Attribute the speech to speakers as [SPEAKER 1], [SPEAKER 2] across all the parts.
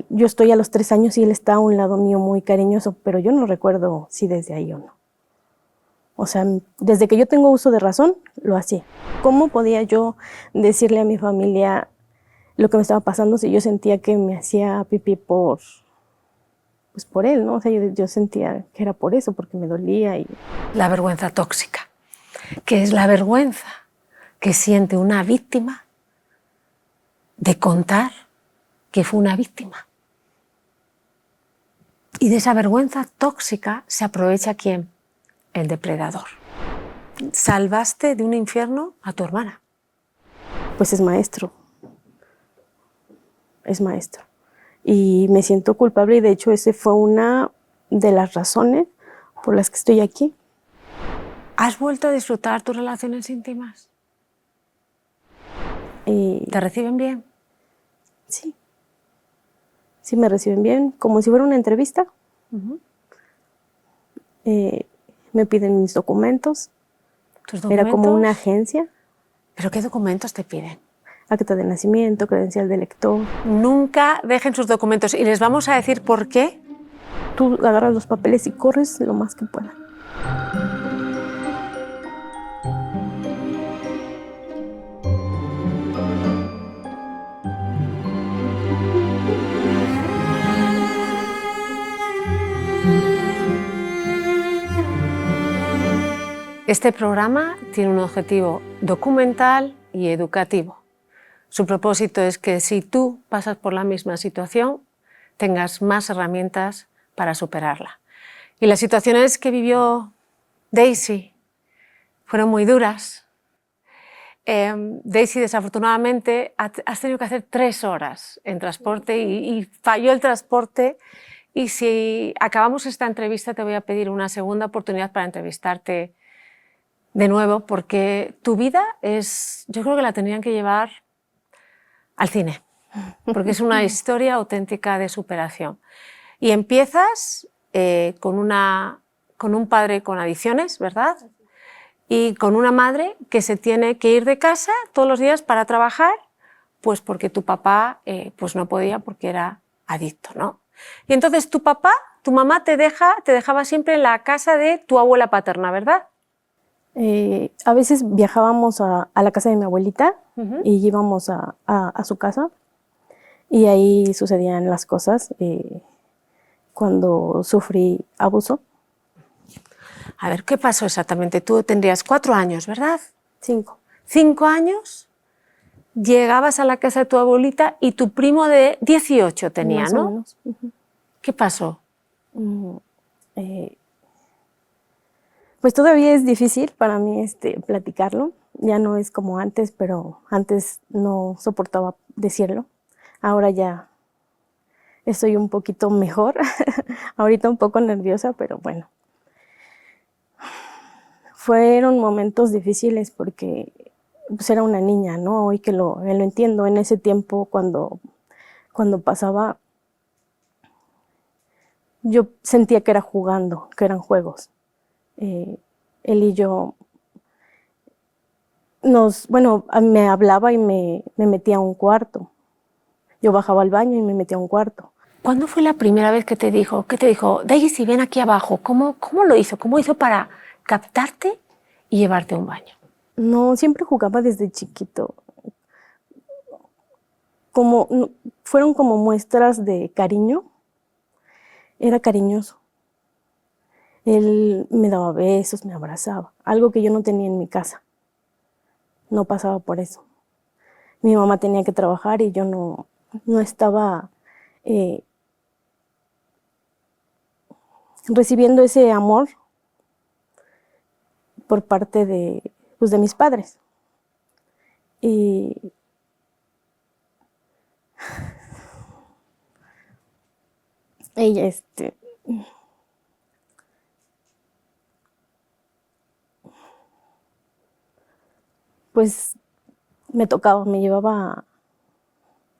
[SPEAKER 1] yo estoy a los 3 años y él está a un lado mío muy cariñoso, pero yo no recuerdo si desde ahí o no. O sea, desde que yo tengo uso de razón, lo hacía. ¿Cómo podía yo decirle a mi familia lo que me estaba pasando si yo sentía que me hacía pipí pues por él, ¿no? O sea, yo sentía que era por eso, porque me dolía.
[SPEAKER 2] La vergüenza tóxica, que es la vergüenza que siente una víctima de contar que fue una víctima. Y de esa vergüenza tóxica se aprovecha ¿quién? El depredador. Salvaste de un infierno a tu hermana.
[SPEAKER 1] Pues es maestro. Es maestro. Y me siento culpable y de hecho esa fue una de las razones por las que estoy aquí.
[SPEAKER 2] ¿Has vuelto a disfrutar tus relaciones íntimas? ¿Te reciben bien?
[SPEAKER 1] Sí. Sí, me reciben bien, como si fuera una entrevista. Me piden mis documentos.
[SPEAKER 2] ¿Tus documentos?
[SPEAKER 1] Era como una agencia.
[SPEAKER 2] ¿Pero qué documentos te piden?
[SPEAKER 1] Acta de nacimiento, credencial de lector.
[SPEAKER 2] Nunca dejen sus documentos y les vamos a decir por qué.
[SPEAKER 1] Tú agarras los papeles y corres lo más que puedas.
[SPEAKER 2] Este programa tiene un objetivo documental y educativo. Su propósito es que si tú pasas por la misma situación, tengas más herramientas para superarla. Y las situaciones que vivió Daisy fueron muy duras. Daisy, desafortunadamente, has tenido que hacer 3 horas en transporte y falló el transporte. Y si acabamos esta entrevista, te voy a pedir una segunda oportunidad para entrevistarte de nuevo, porque tu vida yo creo que la tendrían que llevar al cine, porque es una historia auténtica de superación. Y empiezas con un padre con adicciones, ¿verdad? Y con una madre que se tiene que ir de casa todos los días para trabajar, pues porque tu papá pues no podía porque era adicto, ¿no? Y entonces tu mamá te dejaba siempre en la casa de tu abuela paterna, ¿verdad?
[SPEAKER 1] A veces viajábamos a la casa de mi abuelita y íbamos a su casa y ahí sucedían las cosas cuando sufrí abuso.
[SPEAKER 2] A ver, ¿qué pasó exactamente? Tú tendrías 4 años, ¿verdad?
[SPEAKER 1] 5.
[SPEAKER 2] 5 años, llegabas a la casa de tu abuelita y tu primo de 18 tenía,
[SPEAKER 1] Más
[SPEAKER 2] ¿no?
[SPEAKER 1] o menos.
[SPEAKER 2] ¿Qué pasó?
[SPEAKER 1] Pues todavía es difícil para mí platicarlo. Ya no es como antes, pero antes no soportaba decirlo. Ahora ya estoy un poquito mejor. Ahorita un poco nerviosa, pero bueno. Fueron momentos difíciles porque pues era una niña, ¿no? Hoy que lo entiendo. En ese tiempo cuando pasaba, yo sentía que era jugando, que eran juegos. Él y yo me hablaba y me metía a un cuarto. Yo bajaba al baño y me metía a un cuarto.
[SPEAKER 2] ¿Cuándo fue la primera vez que te dijo, Daisy, ven aquí abajo? ¿Cómo lo hizo? ¿Cómo hizo para captarte y llevarte a un baño?
[SPEAKER 1] No, siempre jugaba desde chiquito. Fueron como muestras de cariño. Era cariñoso. Él me daba besos, me abrazaba. Algo que yo no tenía en mi casa. No pasaba por eso. Mi mamá tenía que trabajar y yo no estaba recibiendo ese amor por parte de mis padres. Y ella, pues me tocaba, me llevaba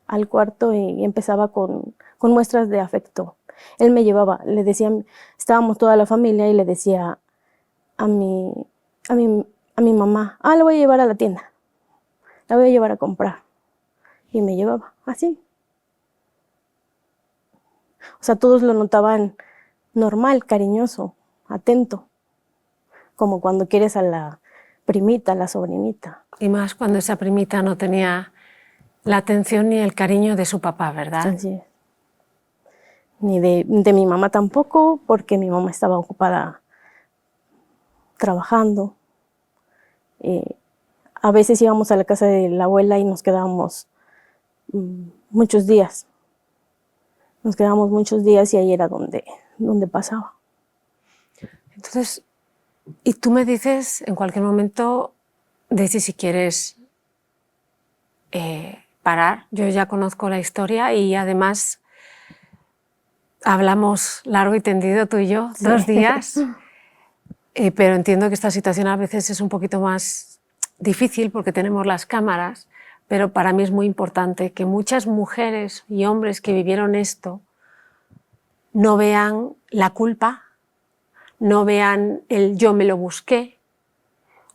[SPEAKER 1] al cuarto y empezaba con muestras de afecto. Él me llevaba, le decía, estábamos toda la familia y le decía a mi mamá, la voy a llevar a la tienda, la voy a llevar a comprar. Y me llevaba, así. sea, todos lo notaban normal, cariñoso, atento, como cuando quieres a la primita, a la sobrinita.
[SPEAKER 2] Y más cuando esa primita no tenía la atención ni el cariño de su papá, ¿verdad?
[SPEAKER 1] Así es. Ni de mi mamá tampoco, porque mi mamá estaba ocupada trabajando. A veces íbamos a la casa de la abuela y nos quedábamos muchos días. Nos quedábamos muchos días y ahí era donde pasaba.
[SPEAKER 2] Entonces, y tú me dices en cualquier momento, Daisy, si quieres parar. Yo ya conozco la historia y además hablamos largo y tendido tú y yo,
[SPEAKER 1] Sí.
[SPEAKER 2] 2 días, pero entiendo que esta situación a veces es un poquito más difícil porque tenemos las cámaras, pero para mí es muy importante que muchas mujeres y hombres que vivieron esto no vean la culpa, no vean el yo me lo busqué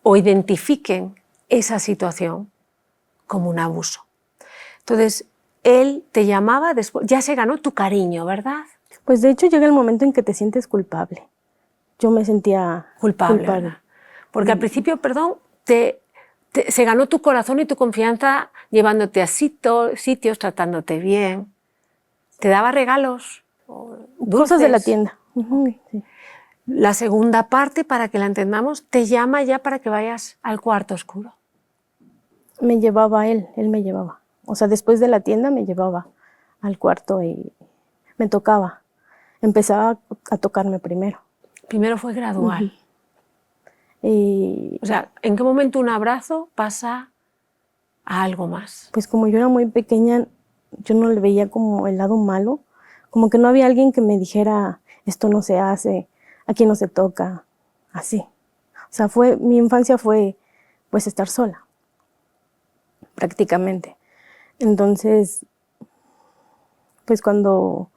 [SPEAKER 2] o identifiquen esa situación como un abuso. Entonces, él te llamaba después, ya se ganó tu cariño, ¿verdad?
[SPEAKER 1] Pues de hecho llega el momento en que te sientes culpable. Yo me sentía
[SPEAKER 2] Culpable. ¿Verdad? Porque al principio, perdón, se ganó tu corazón y tu confianza llevándote a sitios, tratándote bien. ¿Te daba regalos?
[SPEAKER 1] Cosas de la tienda. Sí.
[SPEAKER 2] La segunda parte, para que la entendamos, te llama ya para que vayas al cuarto oscuro.
[SPEAKER 1] Me llevaba él me llevaba. O sea, después de la tienda me llevaba al cuarto y me tocaba. Empezaba a tocarme primero.
[SPEAKER 2] Primero fue gradual.
[SPEAKER 1] Y
[SPEAKER 2] o sea, ¿en qué momento un abrazo pasa a algo más?
[SPEAKER 1] Pues como yo era muy pequeña, yo no le veía como el lado malo, como que no había alguien que me dijera, esto no se hace, aquí no se toca, así. O sea, mi infancia fue pues estar sola, prácticamente. Entonces, pues cuando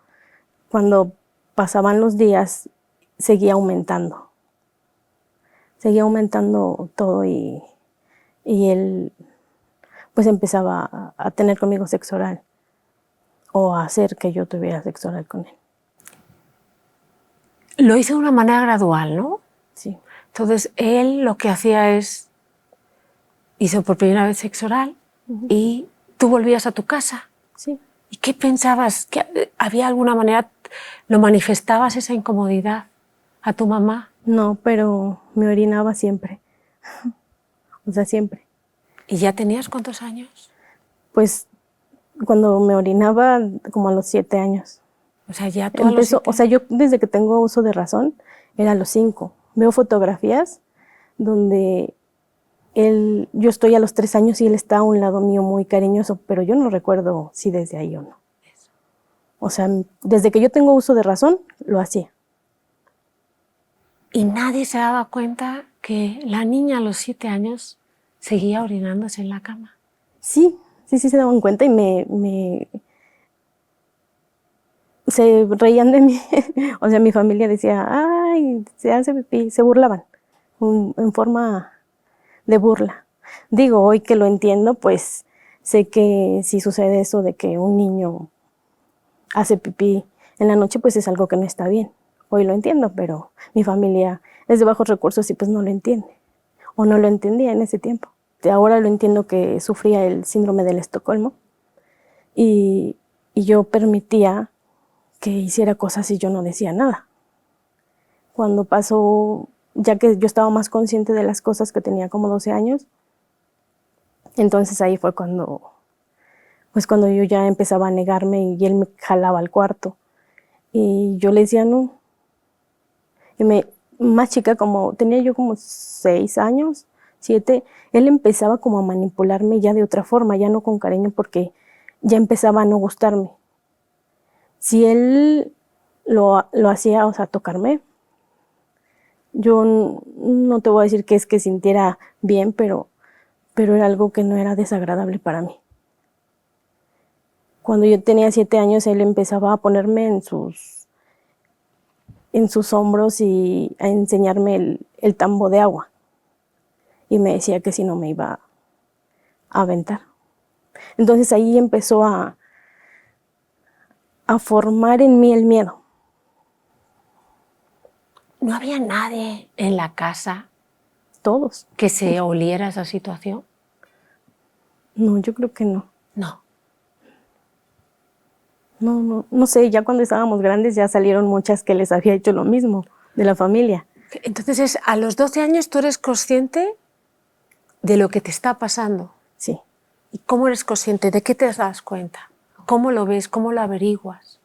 [SPEAKER 1] pasaban los días, seguía aumentando todo y él pues empezaba a tener conmigo sexo oral o a hacer que yo tuviera sexo oral con él.
[SPEAKER 2] Lo hizo de una manera gradual, ¿no?
[SPEAKER 1] Sí.
[SPEAKER 2] Entonces, él lo que hacía hizo por primera vez sexo oral y tú volvías a tu casa.
[SPEAKER 1] Sí.
[SPEAKER 2] ¿Y qué pensabas? ¿Que había alguna manera, lo manifestabas esa incomodidad a tu mamá?
[SPEAKER 1] No, pero me orinaba siempre. O sea, siempre.
[SPEAKER 2] ¿Y ya tenías cuántos años?
[SPEAKER 1] Pues cuando me orinaba, como a los 7 años.
[SPEAKER 2] O sea, ya tú a los 7
[SPEAKER 1] O sea, yo desde que tengo uso de razón, era a los 5. Veo fotografías donde yo estoy a los 3 años y él está a un lado mío muy cariñoso, pero yo no recuerdo si desde ahí o no. O sea, desde que yo tengo uso de razón, lo hacía.
[SPEAKER 2] Y nadie se daba cuenta que la niña a los 7 años seguía orinándose en la cama.
[SPEAKER 1] Sí se daban cuenta y se reían de mí. O sea, mi familia decía, ay, se hace pipí, se burlaban en forma de burla. Digo, hoy que lo entiendo, pues sé que si sucede eso de que un niño hace pipí en la noche, pues es algo que no está bien. Hoy lo entiendo, pero mi familia es de bajos recursos y pues no lo entiende. O no lo entendía en ese tiempo. Ahora lo entiendo que sufría el síndrome del Estocolmo y yo permitía que hiciera cosas y yo no decía nada. Cuando pasó, ya que yo estaba más consciente de las cosas, que tenía como 12 años, entonces ahí fue cuando yo ya empezaba a negarme y él me jalaba al cuarto. Y yo le decía no. Y más chica, tenía yo como 6 años, 7, él empezaba como a manipularme ya de otra forma, ya no con cariño, porque ya empezaba a no gustarme. Si él lo hacía, o sea, tocarme, yo no te voy a decir que es que sintiera bien, pero era algo que no era desagradable para mí. Cuando yo tenía 7 años, él empezaba a ponerme en sus hombros y a enseñarme el tambo de agua. Y me decía que si no me iba a aventar. Entonces ahí empezó a a formar en mí el miedo.
[SPEAKER 2] ¿No había nadie en la casa
[SPEAKER 1] Todos.
[SPEAKER 2] que se oliera esa situación?
[SPEAKER 1] No, yo creo que no.
[SPEAKER 2] No.
[SPEAKER 1] No sé, ya cuando estábamos grandes ya salieron muchas que les había hecho lo mismo de la familia.
[SPEAKER 2] Entonces, a los 12 años tú eres consciente de lo que te está pasando.
[SPEAKER 1] Sí.
[SPEAKER 2] ¿Y cómo eres consciente? ¿De qué te das cuenta? ¿Cómo lo ves? ¿Cómo lo averiguas?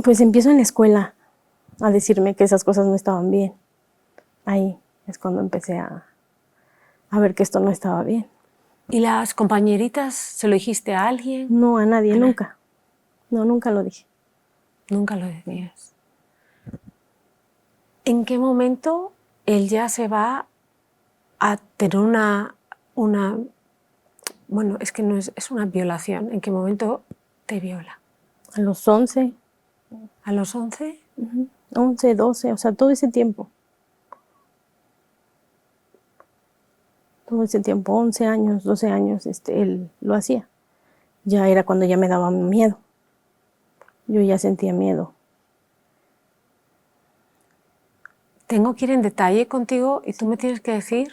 [SPEAKER 1] Pues empiezo en la escuela a decirme que esas cosas no estaban bien. Ahí es cuando empecé a ver que esto no estaba bien.
[SPEAKER 2] ¿Y las compañeritas se lo dijiste a alguien?
[SPEAKER 1] No, a nadie, nunca. No, nunca lo dije.
[SPEAKER 2] Nunca lo decías. ¿En qué momento él ya se va a tener bueno, es que no es una violación? ¿En qué momento te viola?
[SPEAKER 1] A los 11,
[SPEAKER 2] ¿A los 11?
[SPEAKER 1] 11, 12, o sea, todo ese tiempo. Todo ese tiempo, 11 años, 12 años, él lo hacía. Ya era cuando ya me daba miedo. Yo ya sentía miedo.
[SPEAKER 2] Tengo que ir en detalle contigo y tú me tienes que decir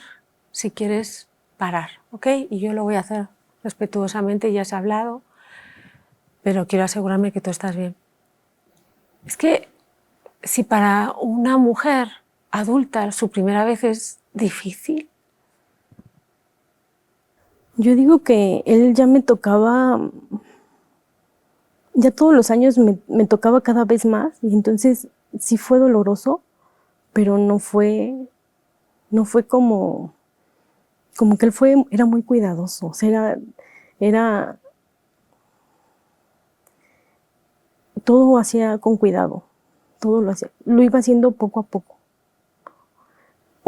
[SPEAKER 2] si quieres parar, ¿ok? Y yo lo voy a hacer respetuosamente, ya has hablado, pero quiero asegurarme que tú estás bien. Es que si para una mujer adulta su primera vez es difícil.
[SPEAKER 1] Yo digo que él ya me tocaba, ya todos los años me tocaba cada vez más y entonces sí fue doloroso, pero no fue como que él era muy cuidadoso, o sea, era todo hacía con cuidado, todo lo iba haciendo poco a poco.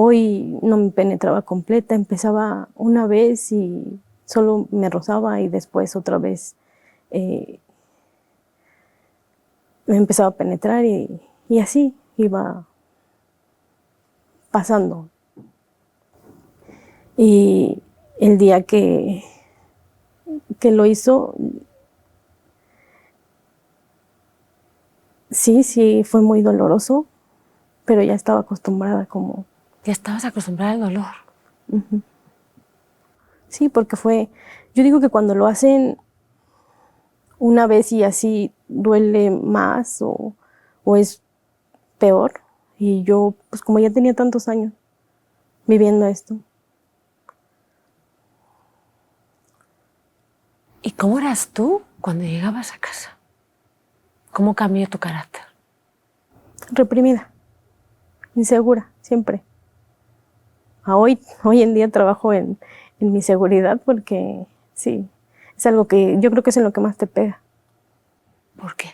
[SPEAKER 1] Hoy no me penetraba completa, empezaba una vez y solo me rozaba y después otra vez me empezaba a penetrar y así iba pasando. Y el día que lo hizo, sí, fue muy doloroso, pero ya estaba acostumbrada como...
[SPEAKER 2] Ya estabas acostumbrada al dolor.
[SPEAKER 1] Sí, porque yo digo que cuando lo hacen una vez y así duele más o es peor. Y yo, pues como ya tenía tantos años viviendo esto.
[SPEAKER 2] ¿Y cómo eras tú cuando llegabas a casa? ¿Cómo cambió tu carácter?
[SPEAKER 1] Reprimida, insegura, siempre. Hoy en día trabajo en mi seguridad porque sí, es algo que yo creo que es en lo que más te pega.
[SPEAKER 2] ¿Por qué?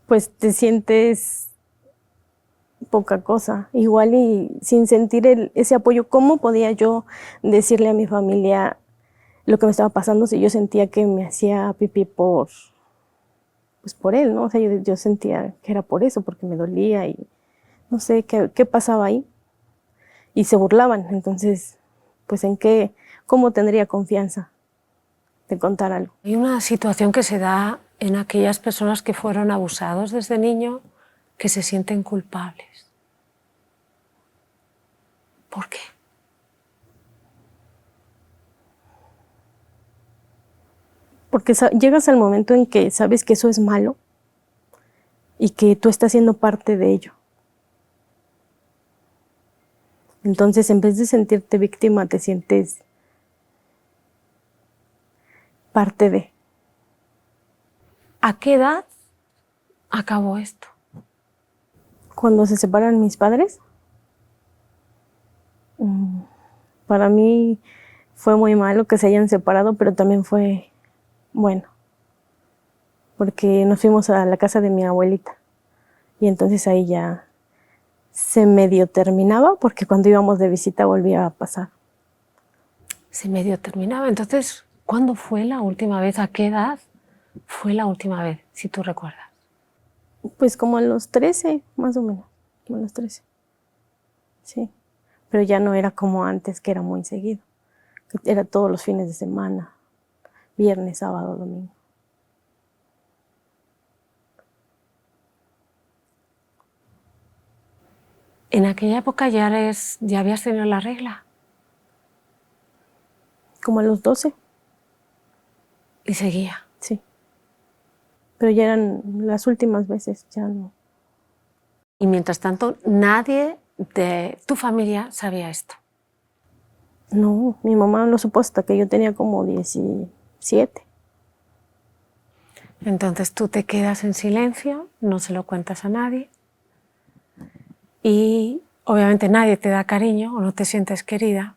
[SPEAKER 1] Pues te sientes poca cosa, igual y sin sentir ese apoyo. ¿Cómo podía yo decirle a mi familia lo que me estaba pasando si yo sentía que me hacía pipí pues por él, ¿no? O sea, yo sentía que era por eso, porque me dolía y no sé qué pasaba ahí. Y se burlaban, entonces, pues ¿cómo tendría confianza de contar algo?
[SPEAKER 2] Hay una situación que se da en aquellas personas que fueron abusados desde niño que se sienten culpables. ¿Por qué?
[SPEAKER 1] Porque llegas al momento en que sabes que eso es malo y que tú estás siendo parte de ello. Entonces, en vez de sentirte víctima, te sientes parte de.
[SPEAKER 2] ¿A qué edad acabó esto?
[SPEAKER 1] Cuando se separan mis padres, para mí fue muy malo que se hayan separado, pero también fue bueno, porque nos fuimos a la casa de mi abuelita y entonces ahí ya se medio terminaba porque cuando íbamos de visita volvía a pasar.
[SPEAKER 2] Se medio terminaba. Entonces, ¿cuándo fue la última vez? ¿A qué edad fue la última vez, si tú recuerdas?
[SPEAKER 1] Pues como a los 13, más o menos, como a los 13. Sí, pero ya no era como antes, que era muy seguido. que era todos los fines de semana, viernes, sábado, domingo.
[SPEAKER 2] ¿En aquella época ya habías tenido la regla?
[SPEAKER 1] Como a los 12,
[SPEAKER 2] Y seguía.
[SPEAKER 1] sí. Pero ya eran las últimas veces, ya no.
[SPEAKER 2] Y mientras tanto, nadie de tu familia sabía esto.
[SPEAKER 1] No, mi mamá lo supo hasta que yo tenía como 17.
[SPEAKER 2] Entonces tú te quedas en silencio, no se lo cuentas a nadie y obviamente nadie te da cariño o no te sientes querida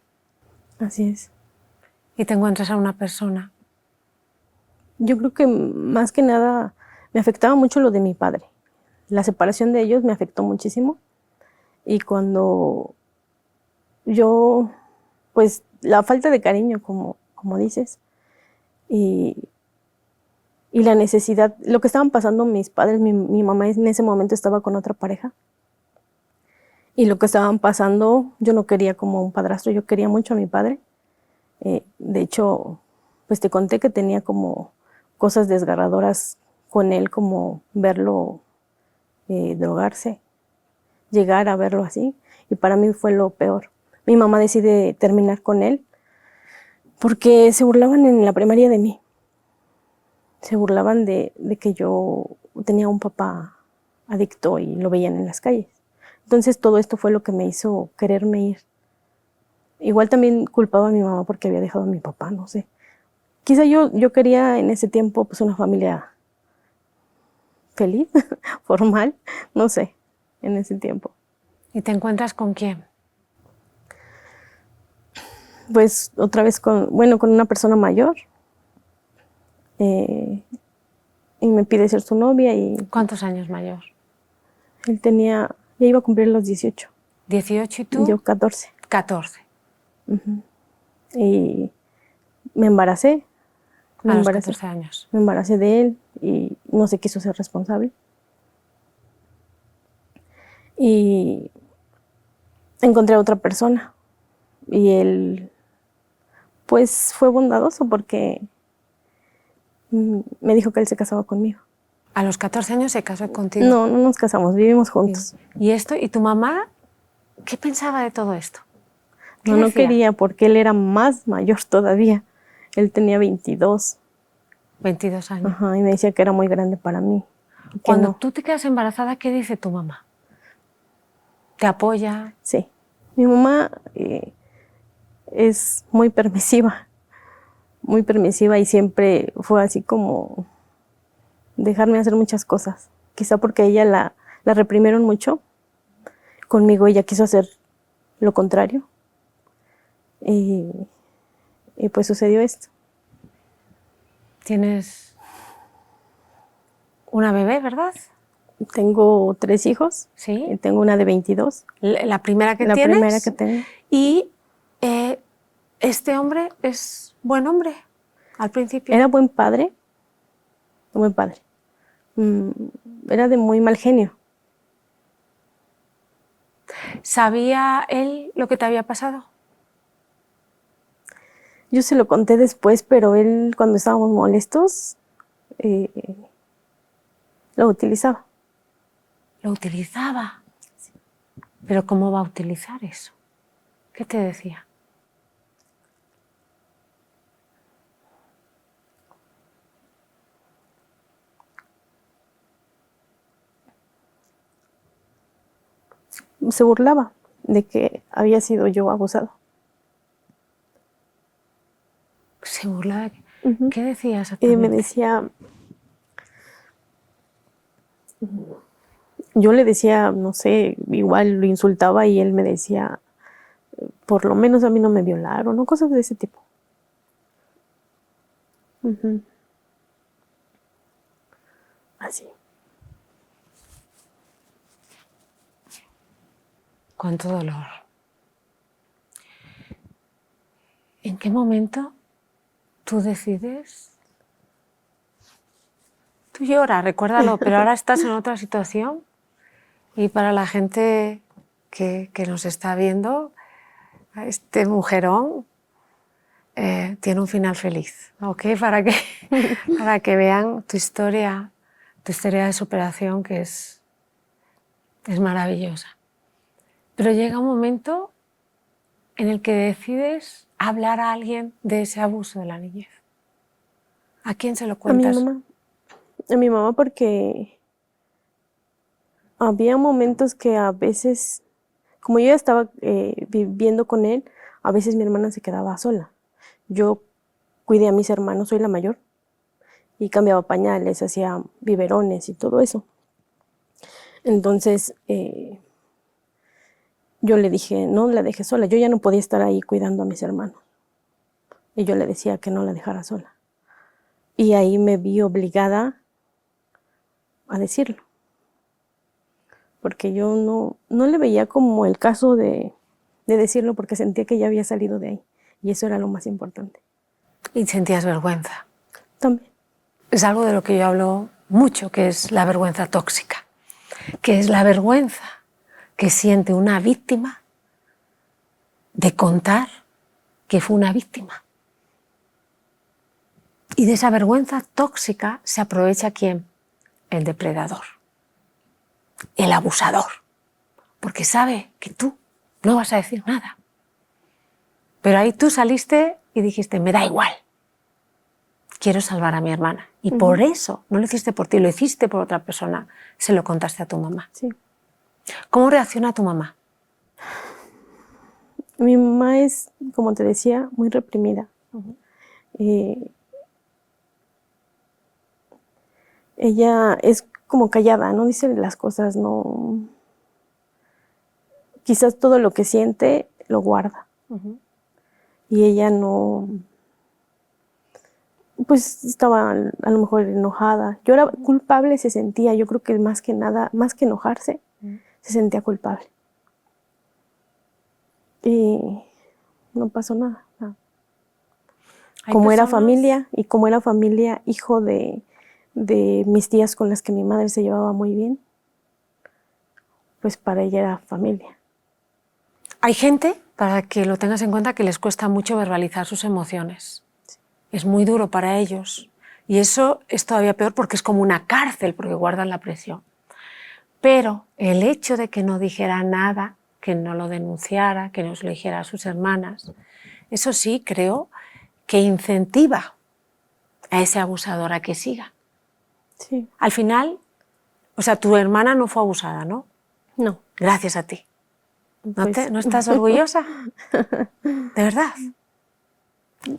[SPEAKER 1] Así es.
[SPEAKER 2] y te encuentras a una persona.
[SPEAKER 1] Yo creo que más que nada me afectaba mucho lo de mi padre. La separación de ellos me afectó muchísimo. Y cuando yo, pues la falta de cariño, como dices, y la necesidad, lo que estaban pasando mis padres, mi mamá en ese momento estaba con otra pareja. Y lo que estaban pasando, yo no quería como un padrastro, yo quería mucho a mi padre. De hecho, pues te conté que tenía como cosas desgarradoras con él, como verlo drogarse, llegar a verlo así. Y para mí fue lo peor. Mi mamá decide terminar con él porque se burlaban en la primaria de mí. Se burlaban de que yo tenía un papá adicto y lo veían en las calles. Entonces todo esto fue lo que me hizo quererme ir. Igual también culpaba a mi mamá porque había dejado a mi papá, no sé. Quizá yo quería en ese tiempo pues una familia feliz, formal, no sé, en ese tiempo.
[SPEAKER 2] ¿Y te encuentras con quién?
[SPEAKER 1] Pues otra vez con una persona mayor, y me pide ser su novia y
[SPEAKER 2] ¿Cuántos años mayor?
[SPEAKER 1] él ya iba a cumplir los 18.
[SPEAKER 2] 18 y tú?
[SPEAKER 1] Yo 14.
[SPEAKER 2] 14.
[SPEAKER 1] Y me embaracé.
[SPEAKER 2] A los 14 años.
[SPEAKER 1] Me embaracé de él y no se quiso ser responsable. Y encontré a otra persona y él pues fue bondadoso porque me dijo que él se casaba conmigo.
[SPEAKER 2] ¿A los 14 años se casó contigo?
[SPEAKER 1] No, no nos casamos, vivimos juntos.
[SPEAKER 2] ¿Y tu mamá qué pensaba de todo esto?
[SPEAKER 1] No quería porque él era más mayor todavía. Él tenía 22.
[SPEAKER 2] 22 años.
[SPEAKER 1] Ajá, y me decía que era muy grande para mí.
[SPEAKER 2] Cuando tú te quedas embarazada, ¿qué dice tu mamá? ¿Te apoya?
[SPEAKER 1] Sí. Mi mamá es muy permisiva y siempre fue así como dejarme hacer muchas cosas. Quizá porque ella la reprimieron mucho. Conmigo ella quiso hacer lo contrario. Y pues sucedió esto.
[SPEAKER 2] Tienes una bebé, ¿verdad?
[SPEAKER 1] Tengo 3 hijos.
[SPEAKER 2] Sí.
[SPEAKER 1] Tengo una de 22.
[SPEAKER 2] ¿La primera que
[SPEAKER 1] La
[SPEAKER 2] tienes?
[SPEAKER 1] primera que tengo.
[SPEAKER 2] Y este hombre es buen hombre al principio.
[SPEAKER 1] Era buen padre. Buen padre. Era de muy mal genio.
[SPEAKER 2] ¿Sabía él lo que te había pasado?
[SPEAKER 1] Yo se lo conté después, pero él cuando estábamos molestos lo utilizaba.
[SPEAKER 2] Lo utilizaba. Sí. ¿Pero cómo va a utilizar eso? ¿Qué te decía?
[SPEAKER 1] Se burlaba de que había sido yo abusado.
[SPEAKER 2] Se burlaba.
[SPEAKER 1] Uh-huh.
[SPEAKER 2] ¿Qué decía exactamente?
[SPEAKER 1] Y me decía, yo le decía, no sé, igual lo insultaba y él me decía, por lo menos a mí no me violaron, o cosas de ese tipo. Uh-huh. Así.
[SPEAKER 2] Cuánto dolor. ¿En qué momento tú decides? Tú lloras, recuérdalo, pero ahora estás en otra situación y para la gente que nos está viendo, este mujerón tiene un final feliz, ¿ok? Para que vean tu historia de superación, que es maravillosa. Pero llega un momento en el que decides hablar a alguien de ese abuso de la niñez. ¿A quién se lo cuentas?
[SPEAKER 1] A mi mamá, porque había momentos que a veces, como yo ya estaba viviendo con él, a veces mi hermana se quedaba sola. Yo cuidé a mis hermanos, soy la mayor, y cambiaba pañales, hacía biberones y todo eso. Entonces, yo le dije, no la dejé sola. Yo ya no podía estar ahí cuidando a mis hermanos. Y yo le decía que no la dejara sola. Y ahí me vi obligada a decirlo. Porque yo no le veía como el caso de decirlo, porque sentía que ya había salido de ahí. Y eso era lo más importante.
[SPEAKER 2] Y sentías vergüenza.
[SPEAKER 1] También.
[SPEAKER 2] Es algo de lo que yo hablo mucho, que es la vergüenza tóxica, que es la vergüenza que siente una víctima de contar que fue una víctima. Y de esa vergüenza tóxica se aprovecha ¿quién? El depredador, el abusador, porque sabe que tú no vas a decir nada. Pero ahí tú saliste y dijiste, me da igual, quiero salvar a mi hermana. Y por eso no lo hiciste por ti, lo hiciste por otra persona, se lo contaste a tu mamá.
[SPEAKER 1] Sí.
[SPEAKER 2] ¿Cómo reacciona tu mamá?
[SPEAKER 1] Mi mamá es, como te decía, muy reprimida. Ella es como callada, no dice las cosas, no. Quizás todo lo que siente lo guarda. Y ella no, pues estaba a lo mejor enojada. Yo era culpable, se sentía, yo creo que más que nada, más que enojarse, se sentía culpable. Y no pasó nada. Como era familia, y como era familia, hijo de mis tías con las que mi madre se llevaba muy bien, pues para ella era familia.
[SPEAKER 2] Hay gente, para que lo tengas en cuenta, que les cuesta mucho verbalizar sus emociones. Sí. Es muy duro para ellos. Y eso es todavía peor porque es como una cárcel, porque guardan la presión. Pero el hecho de que no dijera nada, que no lo denunciara, que no se lo dijera a sus hermanas, eso sí creo que incentiva a ese abusador a que siga.
[SPEAKER 1] Sí.
[SPEAKER 2] Al final, o sea, tu hermana no fue abusada, ¿no?
[SPEAKER 1] No.
[SPEAKER 2] Gracias a ti.
[SPEAKER 1] Pues...
[SPEAKER 2] ¿No estás orgullosa? De verdad.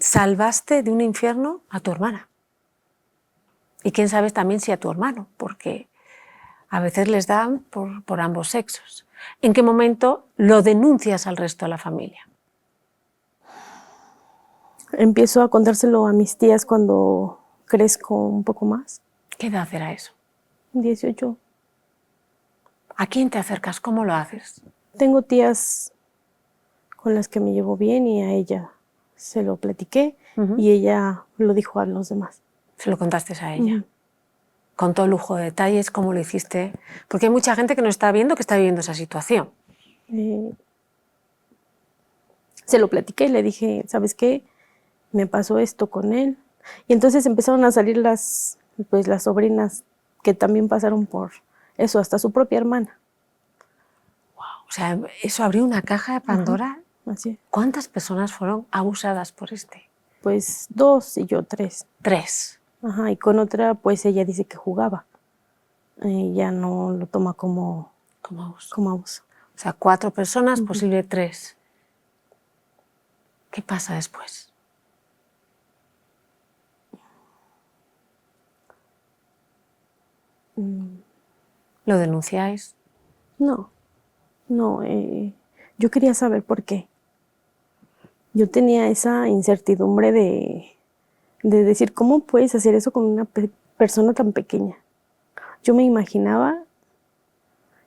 [SPEAKER 2] Salvaste de un infierno a tu hermana. Y quién sabe también si a tu hermano, porque a veces les dan por ambos sexos. ¿En qué momento lo denuncias al resto de la familia?
[SPEAKER 1] Empiezo a contárselo a mis tías cuando crezco un poco más.
[SPEAKER 2] ¿Qué edad era eso?
[SPEAKER 1] 18.
[SPEAKER 2] ¿A quién te acercas? ¿Cómo lo haces?
[SPEAKER 1] Tengo tías con las que me llevo bien y a ella se lo platiqué y ella lo dijo a los demás.
[SPEAKER 2] Se lo contaste a ella. Con todo lujo de detalles, ¿cómo lo hiciste? Porque hay mucha gente que nos está viendo que está viviendo esa situación.
[SPEAKER 1] Se lo platiqué y le dije, ¿sabes qué? Me pasó esto con él. Y entonces empezaron a salir las sobrinas que también pasaron por eso, hasta su propia hermana.
[SPEAKER 2] Wow. O sea, eso abrió una caja de Pandora.
[SPEAKER 1] Así es.
[SPEAKER 2] ¿Cuántas personas fueron abusadas por este?
[SPEAKER 1] Pues 2 y yo 3.
[SPEAKER 2] 3.
[SPEAKER 1] Ajá, y con otra, pues ella dice que jugaba. Ya no lo toma como abuso.
[SPEAKER 2] O sea, 4 personas, posible 3. ¿Qué pasa después? ¿Lo denunciáis?
[SPEAKER 1] No, yo quería saber por qué. Yo tenía esa incertidumbre de decir, ¿cómo puedes hacer eso con una persona tan pequeña? Yo me imaginaba,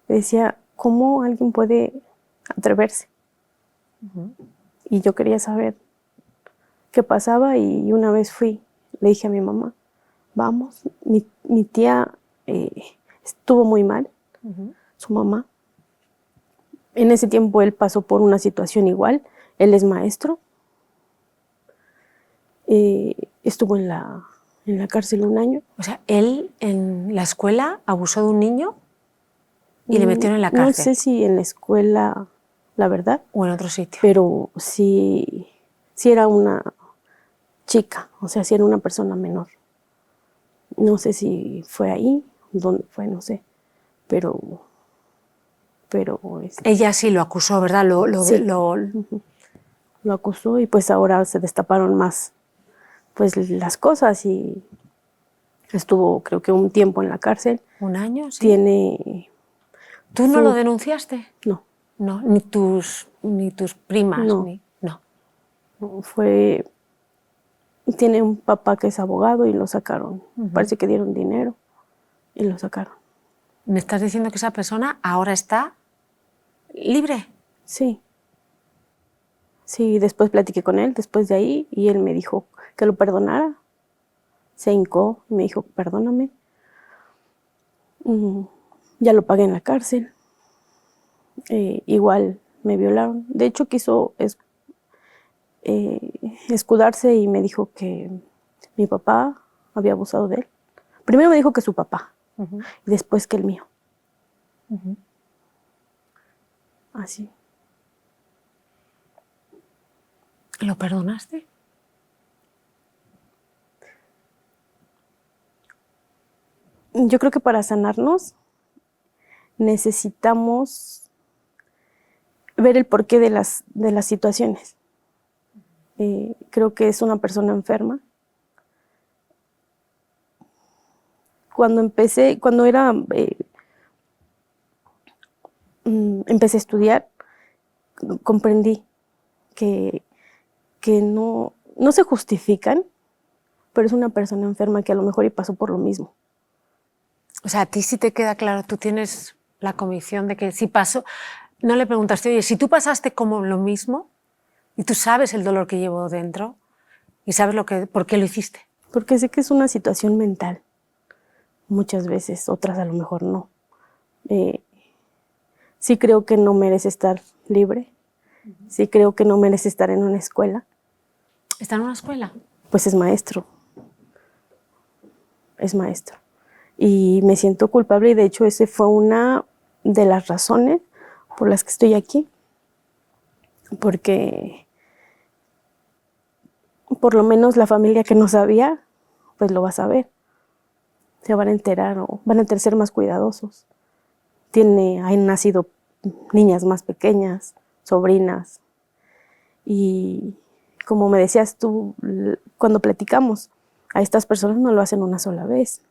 [SPEAKER 1] decía, ¿cómo alguien puede atreverse? Y yo quería saber qué pasaba y una vez fui, le dije a mi mamá, vamos, mi tía estuvo muy mal, su mamá. En ese tiempo él pasó por una situación igual, él es maestro. Estuvo en la cárcel un año.
[SPEAKER 2] O sea, él en la escuela abusó de un niño y le metieron en la cárcel.
[SPEAKER 1] No sé si en la escuela, la verdad.
[SPEAKER 2] O en otro sitio.
[SPEAKER 1] Pero sí era una chica, o sea, sí era una persona menor. No sé si fue ahí, dónde fue, no sé. Pero
[SPEAKER 2] ella sí lo acusó, ¿verdad?
[SPEAKER 1] Sí. Lo acusó y pues ahora se destaparon más pues las cosas y estuvo creo que un tiempo en la cárcel.
[SPEAKER 2] ¿Un año? Sí.
[SPEAKER 1] Tiene...
[SPEAKER 2] ¿Tú no lo denunciaste?
[SPEAKER 1] No.
[SPEAKER 2] No, ni tus primas.
[SPEAKER 1] No.
[SPEAKER 2] No.
[SPEAKER 1] Tiene un papá que es abogado y lo sacaron. Parece que dieron dinero y lo sacaron.
[SPEAKER 2] ¿Me estás diciendo que esa persona ahora está libre?
[SPEAKER 1] Sí. Sí, después platiqué con él, después de ahí, y él me dijo que lo perdonara. Se hincó y me dijo, perdóname. Ya lo pagué en la cárcel. Igual me violaron. De hecho, quiso escudarse y me dijo que mi papá había abusado de él. Primero me dijo que su papá, y después que el mío. Así.
[SPEAKER 2] ¿Lo perdonaste?
[SPEAKER 1] Yo creo que para sanarnos necesitamos ver el porqué de las situaciones. Creo que es una persona enferma. Cuando empecé a estudiar, comprendí que no se justifican, pero es una persona enferma que a lo mejor y pasó por lo mismo.
[SPEAKER 2] O sea, a ti sí te queda claro, tú tienes la convicción de que si pasó, no le preguntaste, oye, si tú pasaste como lo mismo y tú sabes el dolor que llevo dentro y sabes por qué lo hiciste.
[SPEAKER 1] Porque sé que es una situación mental, muchas veces, otras a lo mejor no. Sí creo que no merece estar libre, sí creo que no merece estar en una escuela.
[SPEAKER 2] ¿Está en una escuela?
[SPEAKER 1] Pues es maestro. Es maestro. Y me siento culpable y de hecho esa fue una de las razones por las que estoy aquí. Porque por lo menos la familia que no sabía, pues lo va a saber. Se van a enterar o van a ser más cuidadosos. Han nacido niñas más pequeñas, sobrinas. Y como me decías tú cuando platicamos, a estas personas no lo hacen una sola vez.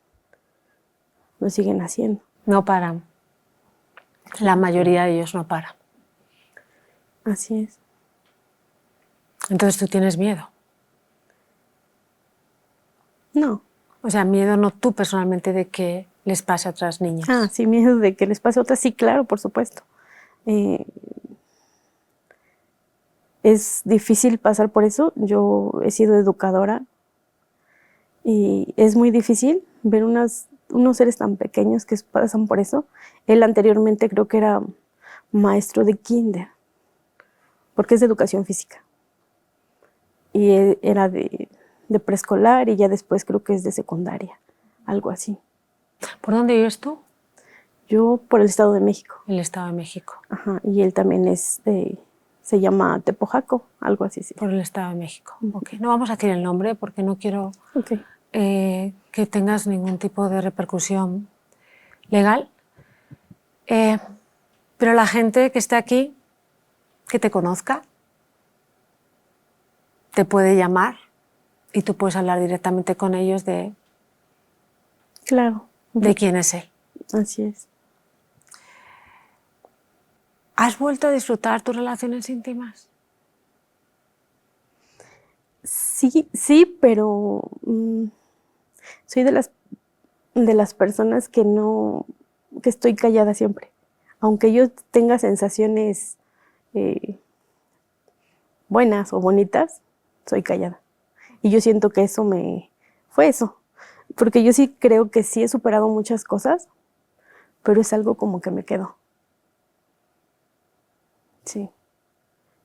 [SPEAKER 1] Lo siguen haciendo.
[SPEAKER 2] No paran. La mayoría de ellos no paran.
[SPEAKER 1] Así es.
[SPEAKER 2] Entonces tú tienes miedo.
[SPEAKER 1] No.
[SPEAKER 2] O sea, miedo no tú personalmente de que les pase a otras niñas.
[SPEAKER 1] Ah, sí, miedo de que les pase a otras. Sí, claro, por supuesto. Es difícil pasar por eso. Yo he sido educadora y es muy difícil ver unos seres tan pequeños que pasan por eso. Él anteriormente creo que era maestro de kinder, porque es de educación física. Y él era de preescolar y ya después creo que es de secundaria, algo así.
[SPEAKER 2] ¿Por dónde vives tú?
[SPEAKER 1] Yo por el Estado de México.
[SPEAKER 2] El Estado de México.
[SPEAKER 1] Ajá, y él también se llama Tepojaco, algo así. Sí.
[SPEAKER 2] Por el Estado de México. Okay. No vamos a decir el nombre porque no quiero que tengas ningún tipo de repercusión legal. Pero la gente que esté aquí, que te conozca, te puede llamar y tú puedes hablar directamente con ellos de quién es él.
[SPEAKER 1] Así es.
[SPEAKER 2] ¿Has vuelto a disfrutar tus relaciones íntimas?
[SPEAKER 1] Sí, pero soy de las personas que estoy callada siempre. Aunque yo tenga sensaciones buenas o bonitas, soy callada. Y yo siento que fue eso. Porque yo sí creo que sí he superado muchas cosas, pero es algo como que me quedó. Sí,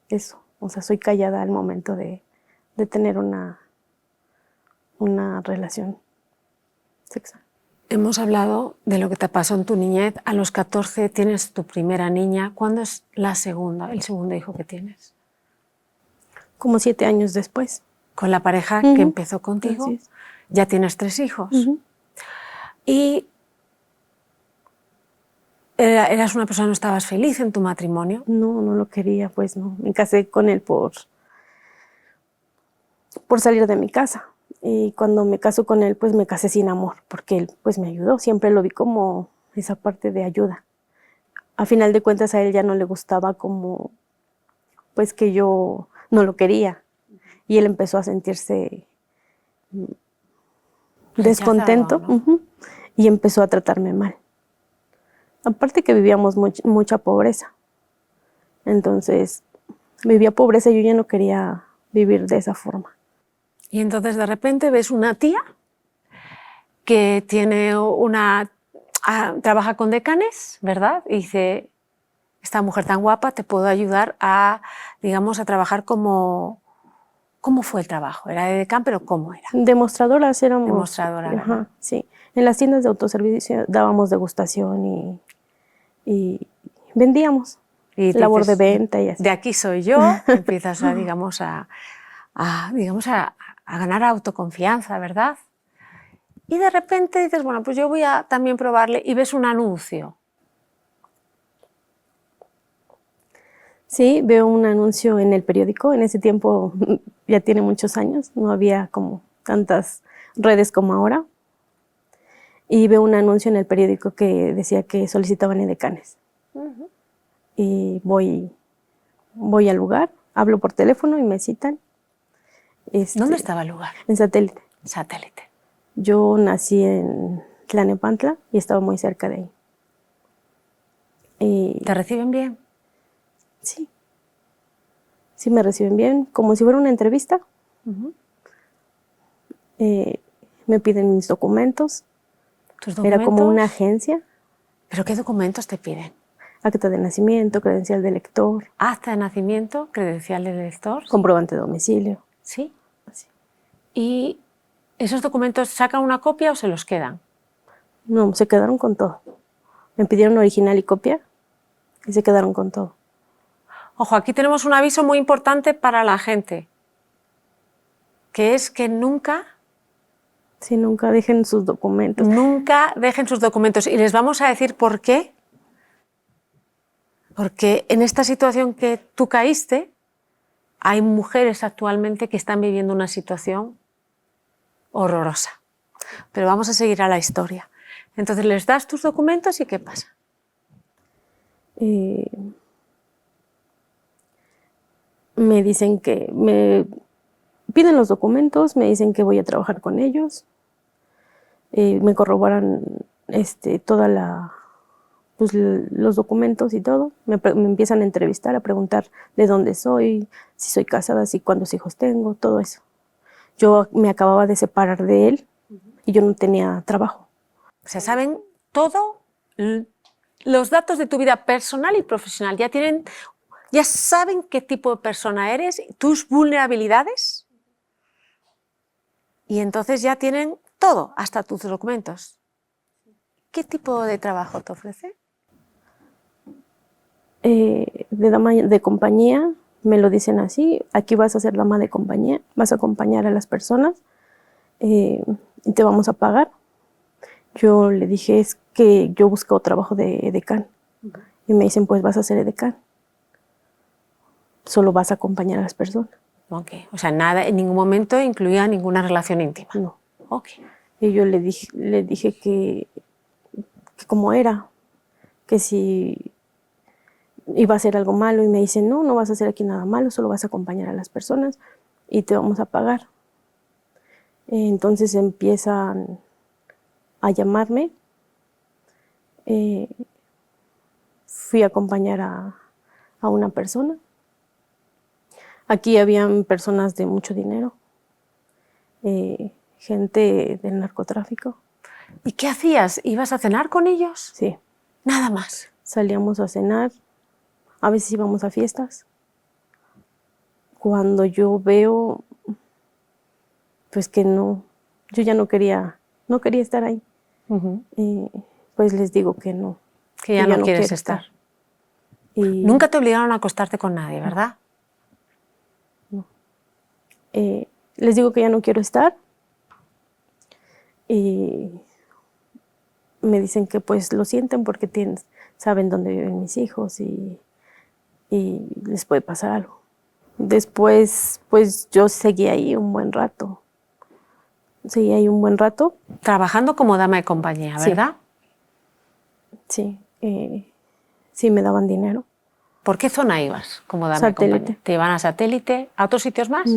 [SPEAKER 1] eso. O sea, soy callada al momento de tener una una relación sexual.
[SPEAKER 2] Hemos hablado de lo que te pasó en tu niñez. A los 14 tienes tu primera niña. ¿Cuándo es el segundo hijo que tienes?
[SPEAKER 1] Como 7 años después.
[SPEAKER 2] Con la pareja que empezó contigo,
[SPEAKER 1] Así es.
[SPEAKER 2] ya tienes 3 hijos. Y eras una persona, no estabas feliz en tu matrimonio.
[SPEAKER 1] No, no lo quería, pues no. Me casé con él por salir de mi casa. Y cuando me caso con él, pues me casé sin amor, porque él pues me ayudó. Siempre lo vi como esa parte de ayuda. A final de cuentas a él ya no le gustaba como, pues que yo no lo quería. Y él empezó a sentirse descontento,
[SPEAKER 2] ¿no?
[SPEAKER 1] Y empezó a tratarme mal. Aparte que vivíamos mucha pobreza. Entonces, vivía pobreza y yo ya no quería vivir de esa forma.
[SPEAKER 2] Y entonces de repente ves una tía que tiene trabaja con decanes, ¿verdad? Y dice, esta mujer tan guapa, te puedo ayudar a, digamos, a trabajar como... ¿Cómo fue el trabajo? Era de decán, pero ¿cómo era?
[SPEAKER 1] Demostradoras éramos.
[SPEAKER 2] Demostradora, ¿verdad?
[SPEAKER 1] Sí. En las tiendas de autoservicio dábamos degustación y vendíamos.
[SPEAKER 2] Y
[SPEAKER 1] Labor
[SPEAKER 2] dices,
[SPEAKER 1] de venta y así.
[SPEAKER 2] De aquí soy yo, empiezas a, digamos, a ganar autoconfianza, ¿verdad? Y de repente dices, bueno, pues yo voy a también probarle, y ves un anuncio.
[SPEAKER 1] Sí, veo un anuncio en el periódico. En ese tiempo, ya tiene muchos años, no había como tantas redes como ahora. Y veo un anuncio en el periódico que decía que solicitaban edecanes. Y voy al lugar, hablo por teléfono y me citan.
[SPEAKER 2] ¿Dónde estaba el lugar?
[SPEAKER 1] En Satélite.
[SPEAKER 2] Satélite.
[SPEAKER 1] Yo nací en Tlalnepantla y estaba muy cerca de ahí.
[SPEAKER 2] ¿Te reciben bien?
[SPEAKER 1] Sí. Sí me reciben bien, como si fuera una entrevista. Me piden mis documentos.
[SPEAKER 2] ¿Tus documentos?
[SPEAKER 1] Era como una agencia.
[SPEAKER 2] ¿Pero qué documentos te piden?
[SPEAKER 1] Acta de nacimiento, credencial de lector.
[SPEAKER 2] Acta de nacimiento, credencial de lector.
[SPEAKER 1] Comprobante de domicilio.
[SPEAKER 2] Sí.
[SPEAKER 1] Así.
[SPEAKER 2] ¿Y esos documentos sacan una copia o se los quedan?
[SPEAKER 1] No, se quedaron con todo. Me pidieron original y copia y se quedaron con todo.
[SPEAKER 2] Ojo, aquí tenemos un aviso muy importante para la gente, que es que nunca...
[SPEAKER 1] Sí, nunca dejen sus documentos.
[SPEAKER 2] Nunca dejen sus documentos. Y les vamos a decir por qué. Porque en esta situación que tú caíste, hay mujeres actualmente que están viviendo una situación horrorosa. Pero vamos a seguir a la historia. Entonces les das tus documentos y ¿qué pasa?
[SPEAKER 1] Me dicen que me piden los documentos, me dicen que voy a trabajar con ellos, me corroboran pues, los documentos y todo, me empiezan a entrevistar, a preguntar de dónde soy, si soy casada, si cuántos hijos tengo, todo eso. Yo me acababa de separar de él y yo no tenía trabajo.
[SPEAKER 2] O sea, saben todo, los datos de tu vida personal y profesional. Ya saben qué tipo de persona eres, tus vulnerabilidades. Y entonces ya tienen todo, hasta tus documentos. ¿Qué tipo de trabajo te ofrece?
[SPEAKER 1] De dama de compañía, me lo dicen así, aquí vas a ser dama de compañía, vas a acompañar a las personas y te vamos a pagar. Yo le dije, es que yo busco trabajo de edecán. Y me dicen, pues vas a ser edecán. Solo vas a acompañar a las personas.
[SPEAKER 2] Okay. O sea, nada, en ningún momento incluía ninguna relación íntima.
[SPEAKER 1] No.
[SPEAKER 2] Okay.
[SPEAKER 1] Y yo le dije que cómo era, que si iba a hacer algo malo, y me dice, no, no vas a hacer aquí nada malo, solo vas a acompañar a las personas y te vamos a pagar. Entonces empiezan a llamarme. Fui a acompañar a una persona. Aquí habían personas de mucho dinero, gente del narcotráfico.
[SPEAKER 2] ¿Y qué hacías? ¿Ibas a cenar con ellos?
[SPEAKER 1] Sí.
[SPEAKER 2] Nada más.
[SPEAKER 1] Salíamos a cenar, a veces íbamos a fiestas. Cuando yo veo, pues que no yo ya no quería estar ahí. Pues les digo que no.
[SPEAKER 2] Que ya no quieres estar.
[SPEAKER 1] Y
[SPEAKER 2] Nunca te obligaron a acostarte con nadie, ¿verdad?
[SPEAKER 1] no. Les digo que ya no quiero estar. Y me dicen que pues lo sienten porque saben dónde viven mis hijos y les puede pasar algo. Después, pues yo seguí ahí un buen rato. Seguí ahí un buen rato.
[SPEAKER 2] Trabajando como dama de compañía, ¿verdad?
[SPEAKER 1] Sí. Sí, me daban dinero.
[SPEAKER 2] ¿Por qué zona ibas como dama de compañía? ¿Te iban a Satélite? ¿A otros sitios más?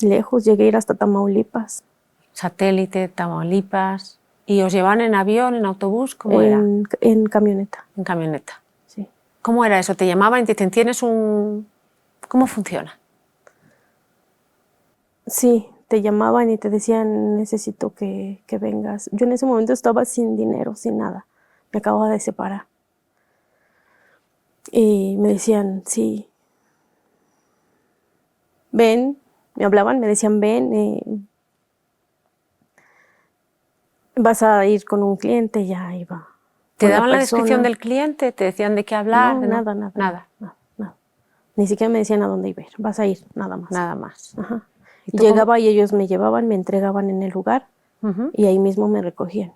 [SPEAKER 1] Lejos, llegué a ir hasta Tamaulipas.
[SPEAKER 2] Satélite, Tamaulipas. ¿Y os llevaban en avión, en autobús? ¿Cómo era?
[SPEAKER 1] En camioneta.
[SPEAKER 2] En camioneta.
[SPEAKER 1] Sí.
[SPEAKER 2] ¿Cómo era eso? ¿Te llamaban y te dicen, tienes un...? ¿Cómo funciona?
[SPEAKER 1] Sí, te llamaban y te decían, necesito que vengas. Yo en ese momento estaba sin dinero, sin nada. Me acababa de separar. Y me decían, sí, ven, me hablaban, me decían, ven, vas a ir con un cliente, ya iba.
[SPEAKER 2] ¿Te daban la descripción del cliente? ¿Te decían de qué hablar?
[SPEAKER 1] No, nada. Ni siquiera me decían a dónde iba a ir, vas a ir, nada más.
[SPEAKER 2] Nada más.
[SPEAKER 1] Ajá. Llegaba y ellos me llevaban, me entregaban en el lugar y ahí mismo me recogían.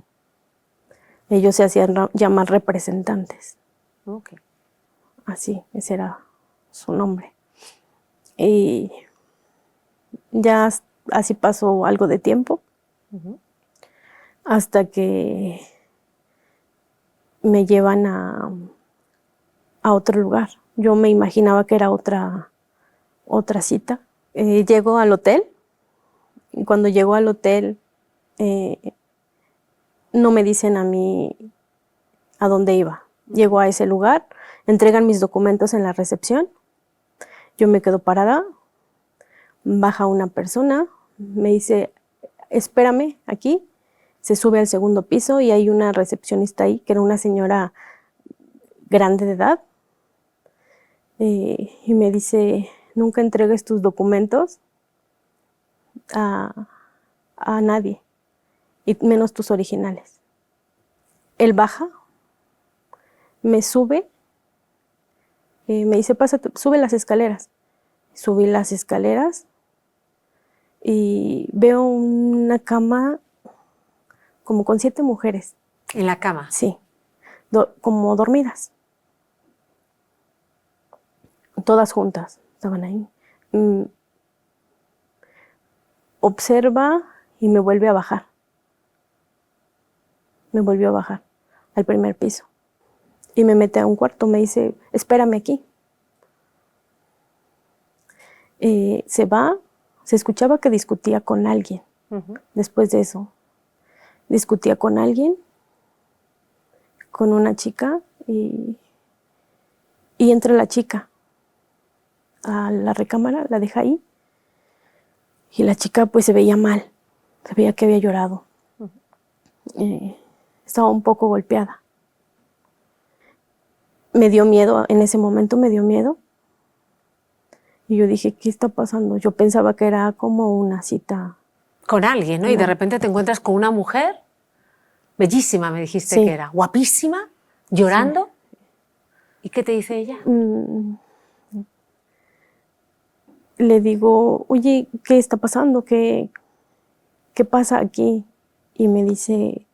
[SPEAKER 1] Ellos se hacían llamar representantes.
[SPEAKER 2] Okay.
[SPEAKER 1] Así, ese era su nombre. Y ya así pasó algo de tiempo hasta que me llevan a otro lugar. Yo me imaginaba que era otra cita. Llego al hotel y cuando llego al hotel no me dicen a mí a dónde iba. Llego a ese lugar, entregan mis documentos en la recepción, yo me quedo parada, baja una persona, me dice, espérame aquí, se sube al segundo piso y hay una recepcionista ahí, que era una señora grande de edad, y me dice, nunca entregues tus documentos a nadie, y menos tus originales. Él baja, me sube, me dice, pásate, sube las escaleras. Subí las escaleras y veo una cama como con 7 mujeres.
[SPEAKER 2] ¿En la cama?
[SPEAKER 1] Sí, como dormidas. Todas juntas estaban ahí. Observa y me vuelve a bajar. Me volvió a bajar al primer piso. Y me mete a un cuarto, me dice, espérame aquí. Se va, se escuchaba que discutía con alguien. Después de eso, discutía con alguien, con una chica, y entra la chica a la recámara, la deja ahí, y la chica pues se veía mal, se veía que había llorado. Estaba un poco golpeada. Me dio miedo, en ese momento me dio miedo. Y yo dije, ¿qué está pasando? Yo pensaba que era como una cita.
[SPEAKER 2] Con alguien, ¿no? Y de repente te encuentras con una mujer, bellísima me dijiste
[SPEAKER 1] Sí.
[SPEAKER 2] que era, guapísima, llorando. Sí. ¿Y qué te dice ella?
[SPEAKER 1] Le digo, oye, ¿qué está pasando? ¿Qué pasa aquí? Y me dice,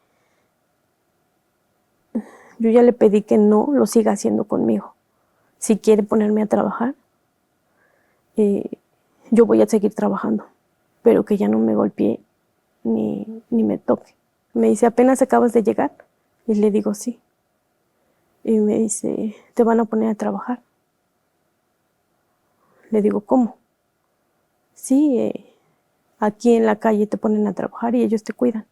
[SPEAKER 1] yo ya le pedí que no lo siga haciendo conmigo. Si quiere ponerme a trabajar, yo voy a seguir trabajando, pero que ya no me golpee ni me toque. Me dice, ¿apenas acabas de llegar? Y le digo, sí. Y me dice, ¿te van a poner a trabajar? Le digo, ¿cómo? Sí, aquí en la calle te ponen a trabajar y ellos te cuidan.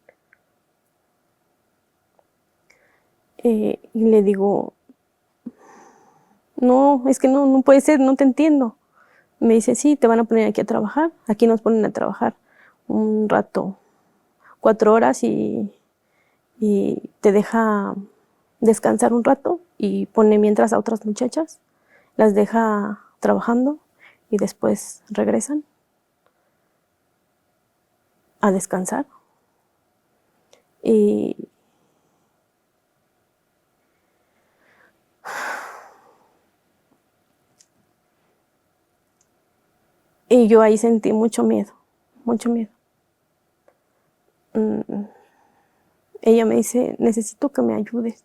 [SPEAKER 1] Y le digo, no, es que no puede ser, no te entiendo. Me dice, sí, te van a poner aquí a trabajar. Aquí nos ponen a trabajar un rato, 4 horas y te deja descansar un rato y pone mientras a otras muchachas, las deja trabajando y después regresan a descansar. Y yo ahí sentí mucho miedo, mucho miedo. Ella me dice, necesito que me ayudes.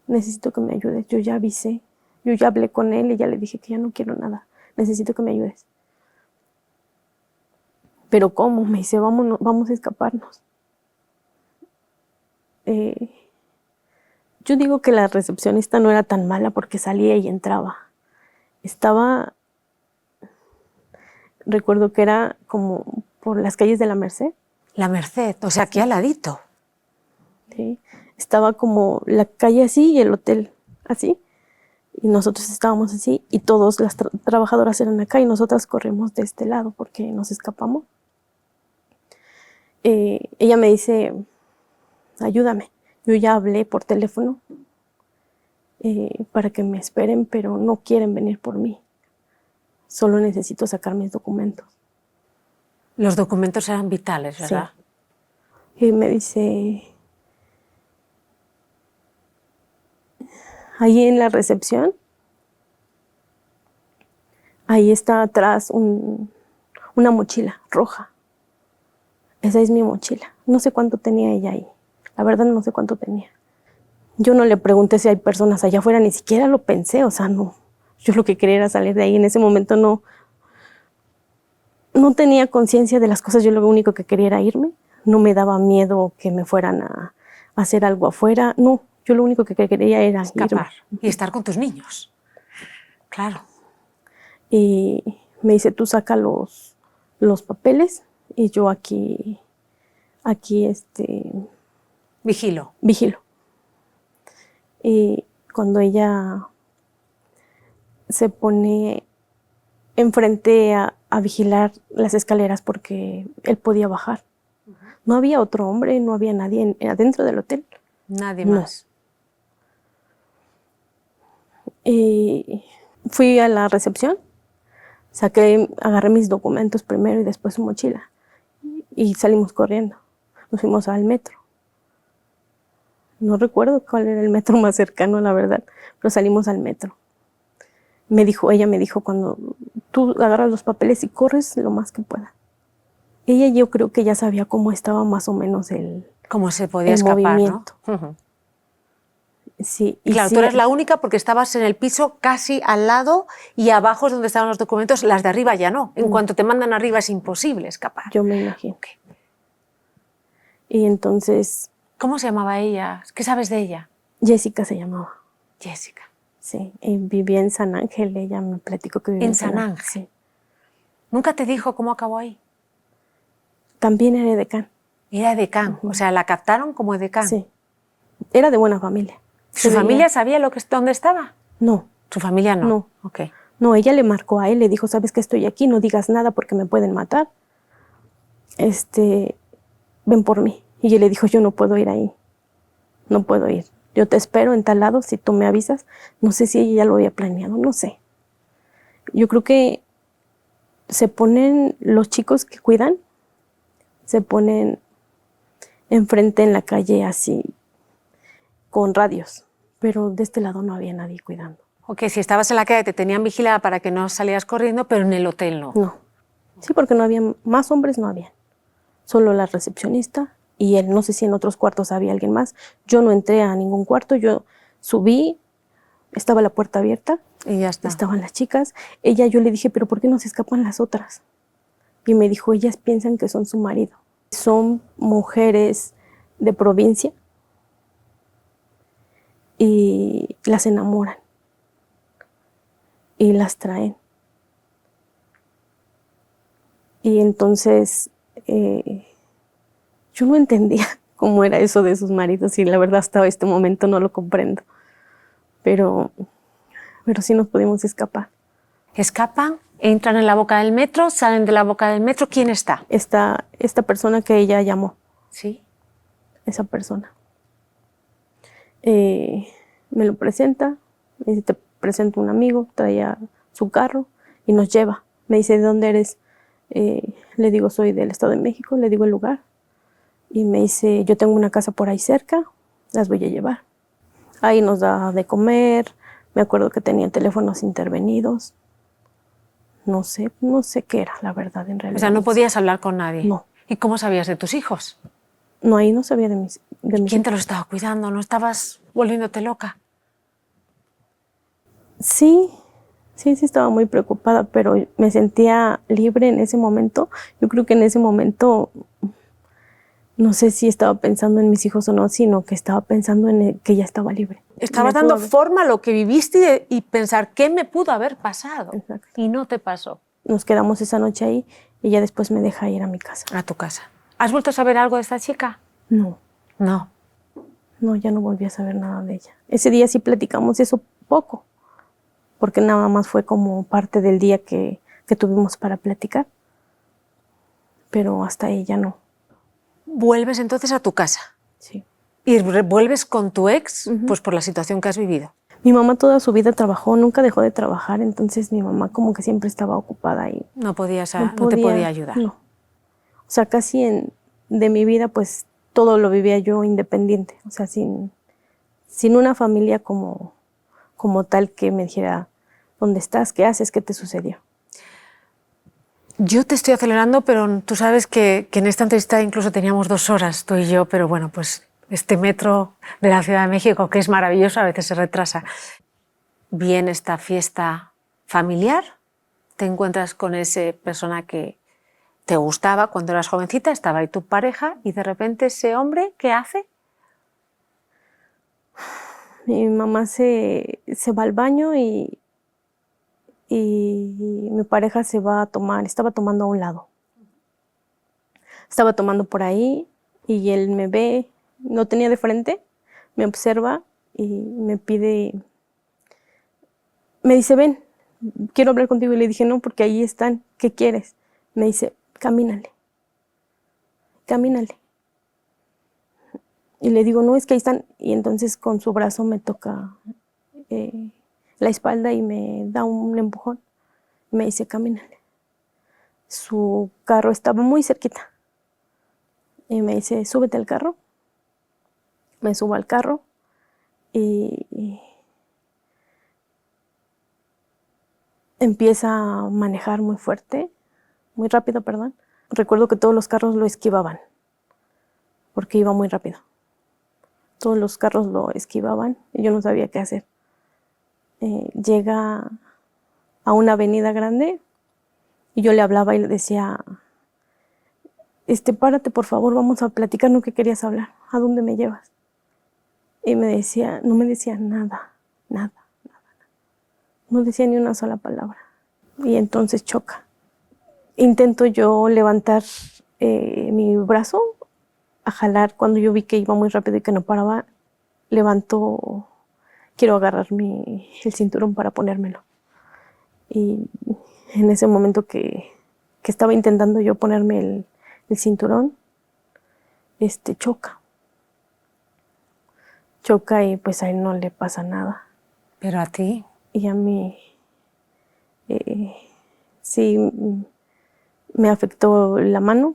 [SPEAKER 1] Necesito que me ayudes. Yo ya avisé, yo ya hablé con él y ya le dije que ya no quiero nada. Necesito que me ayudes. ¿Pero cómo? Me dice, vamos a escaparnos. Yo digo que la recepcionista no era tan mala porque salía y entraba. Recuerdo que era como por las calles de la Merced.
[SPEAKER 2] La Merced, o sea, aquí al ladito.
[SPEAKER 1] Sí. Estaba como la calle así y el hotel así. Y nosotros estábamos así y todas las trabajadoras eran acá y nosotras corrimos de este lado porque nos escapamos. Ella me dice, ayúdame. Yo ya hablé por teléfono para que me esperen, pero no quieren venir por mí. Solo necesito sacar mis documentos.
[SPEAKER 2] Los documentos eran vitales, ¿verdad?
[SPEAKER 1] Sí. Y me dice, ahí en la recepción, ahí está atrás una mochila roja. Esa es mi mochila. No sé cuánto tenía ella ahí. La verdad no sé cuánto tenía. Yo no le pregunté si hay personas allá afuera, ni siquiera lo pensé, o sea, no. Yo lo que quería era salir de ahí. En ese momento no tenía conciencia de las cosas, yo lo único que quería era irme. No me daba miedo que me fueran a hacer algo afuera. No, yo lo único que quería era
[SPEAKER 2] escapar
[SPEAKER 1] irme.
[SPEAKER 2] y estar con tus niños. Claro.
[SPEAKER 1] Y me dice, tú saca los papeles y yo aquí
[SPEAKER 2] Vigilo.
[SPEAKER 1] Y cuando ella se pone enfrente a vigilar las escaleras porque él podía bajar. No había otro hombre, no había nadie adentro del hotel.
[SPEAKER 2] Nadie más.
[SPEAKER 1] Y fui a la recepción, agarré mis documentos primero y después su mochila. Y salimos corriendo. Nos fuimos al metro. No recuerdo cuál era el metro más cercano, la verdad, pero salimos al metro. Ella me dijo, cuando tú agarras los papeles y corres lo más que puedas. Yo creo que ya sabía cómo estaba más o menos
[SPEAKER 2] cómo se podía escapar,
[SPEAKER 1] movimiento.
[SPEAKER 2] ¿no?
[SPEAKER 1] Sí,
[SPEAKER 2] y claro,
[SPEAKER 1] sí,
[SPEAKER 2] tú eras la única porque estabas en el piso casi al lado y abajo es donde estaban los documentos, las de arriba ya no. En cuanto te mandan arriba es imposible escapar.
[SPEAKER 1] Yo me imagino. Okay. Y entonces...
[SPEAKER 2] ¿Cómo se llamaba ella? ¿Qué sabes de ella?
[SPEAKER 1] Jessica se llamaba.
[SPEAKER 2] Jessica.
[SPEAKER 1] Sí, y vivía en San Ángel, ella me platicó que vivía
[SPEAKER 2] en San Ángel.
[SPEAKER 1] Sí.
[SPEAKER 2] ¿Nunca te dijo cómo acabó ahí?
[SPEAKER 1] También era edecán.
[SPEAKER 2] Era edecán, o sea, la captaron como edecán.
[SPEAKER 1] Sí, era de buena familia.
[SPEAKER 2] ¿Su familia sabía dónde estaba?
[SPEAKER 1] No.
[SPEAKER 2] ¿Su familia no?
[SPEAKER 1] No.
[SPEAKER 2] Okay.
[SPEAKER 1] No, ella le marcó a él, le dijo, sabes que estoy aquí, no digas nada porque me pueden matar. Ven por mí. Y él le dijo, yo no puedo ir ahí. No puedo ir. Yo te espero en tal lado si tú me avisas. No sé si ella ya lo había planeado, no sé. Yo creo que se ponen los chicos que cuidan, se ponen enfrente en la calle así, con radios. Pero de este lado no había nadie cuidando.
[SPEAKER 2] Ok, si estabas en la calle te tenían vigilada para que no salieras corriendo, pero en el hotel no.
[SPEAKER 1] No. Sí, porque no había más hombres, no había. Solo la recepcionista y él, no sé si en otros cuartos había alguien más. Yo no entré a ningún cuarto, yo subí, estaba la puerta abierta.
[SPEAKER 2] Y ya está.
[SPEAKER 1] Estaban las chicas. Yo le dije, ¿pero por qué no se escapan las otras? Y me dijo, ellas piensan que son su marido. Son mujeres de provincia y las enamoran y las traen. Y entonces yo no entendía cómo era eso de sus maridos y la verdad hasta este momento no lo comprendo. Pero sí nos pudimos escapar.
[SPEAKER 2] ¿Escapan? ¿Entran en la boca del metro? ¿Salen de la boca del metro? ¿Quién está?
[SPEAKER 1] Esta persona que ella llamó.
[SPEAKER 2] Sí.
[SPEAKER 1] Esa persona. Me lo presenta, me dice, te presento un amigo, traía su carro y nos lleva. Me dice, ¿de dónde eres? Le digo, soy del Estado de México, le digo el lugar. y me dice, yo tengo una casa por ahí cerca, las voy a llevar. Ahí nos da de comer, me acuerdo que tenían teléfonos intervenidos. No sé qué era, la verdad, en
[SPEAKER 2] O
[SPEAKER 1] realidad.
[SPEAKER 2] sea, no podías hablar con nadie.
[SPEAKER 1] No.
[SPEAKER 2] ¿Y cómo sabías de tus hijos?
[SPEAKER 1] No, ahí no sabía de mis
[SPEAKER 2] ¿Quién te
[SPEAKER 1] hijos.
[SPEAKER 2] los estaba cuidando? ¿No estabas volviéndote loca?
[SPEAKER 1] Sí estaba muy preocupada, pero me sentía libre en ese momento. Yo creo que en ese momento, no sé si estaba pensando en mis hijos o no, sino que estaba pensando en que ya estaba libre.
[SPEAKER 2] Estabas dando forma a lo que viviste y pensar qué me pudo haber pasado.
[SPEAKER 1] Exacto.
[SPEAKER 2] Y no te pasó.
[SPEAKER 1] Nos quedamos esa noche ahí y ya después me deja ir a mi casa.
[SPEAKER 2] A tu casa. ¿Has vuelto a saber algo de esta chica?
[SPEAKER 1] No, ya no volví a saber nada de ella. Ese día sí platicamos eso poco, porque nada más fue como parte del día que tuvimos para platicar, pero hasta ahí ya no.
[SPEAKER 2] Vuelves entonces a tu casa.
[SPEAKER 1] Sí.
[SPEAKER 2] Y vuelves con tu ex, pues por la situación que has vivido.
[SPEAKER 1] Mi mamá toda su vida trabajó, nunca dejó de trabajar, entonces mi mamá como que siempre estaba ocupada y
[SPEAKER 2] no te podía ayudar.
[SPEAKER 1] No. O sea, casi de mi vida pues todo lo vivía yo independiente, o sea, sin una familia como tal que me dijera, ¿dónde estás? ¿Qué haces? ¿Qué te sucedió?
[SPEAKER 2] Yo te estoy acelerando, pero tú sabes que en esta entrevista incluso teníamos 2 horas, tú y yo, pero bueno, pues este metro de la Ciudad de México, que es maravilloso, a veces se retrasa. Viene esta fiesta familiar, te encuentras con esa persona que te gustaba cuando eras jovencita, estaba ahí tu pareja, y de repente ese hombre, ¿qué hace?
[SPEAKER 1] Mi mamá se va al baño y mi pareja se va a tomar, estaba tomando a un lado. Estaba tomando por ahí y él me ve, no tenía de frente, me observa y me dice, ven, quiero hablar contigo. Y le dije, no, porque ahí están, ¿qué quieres? Me dice, camínale. Y le digo, no, es que ahí están. Y entonces con su brazo me toca la espalda y me da un empujón. Me dice, camínale. Su carro estaba muy cerquita. Y me dice, súbete al carro. Me subo al carro y empieza a manejar muy fuerte, muy rápido, perdón. Recuerdo que todos los carros lo esquivaban, porque iba muy rápido. Todos los carros lo esquivaban y yo no sabía qué hacer. Llega a una avenida grande y yo le hablaba y le decía, párate por favor, vamos a platicar, ¿no? ¿Qué querías hablar? ¿A dónde me llevas? Y no me decía nada. No decía ni una sola palabra. Y entonces choca. Intento yo levantar mi brazo a jalar cuando yo vi que iba muy rápido y que no paraba. Quiero agarrar el cinturón para ponérmelo. Y en ese momento que estaba intentando yo ponerme el cinturón, choca. Choca y pues a él no le pasa nada.
[SPEAKER 2] ¿Pero a ti?
[SPEAKER 1] Y a mí sí me afectó la mano.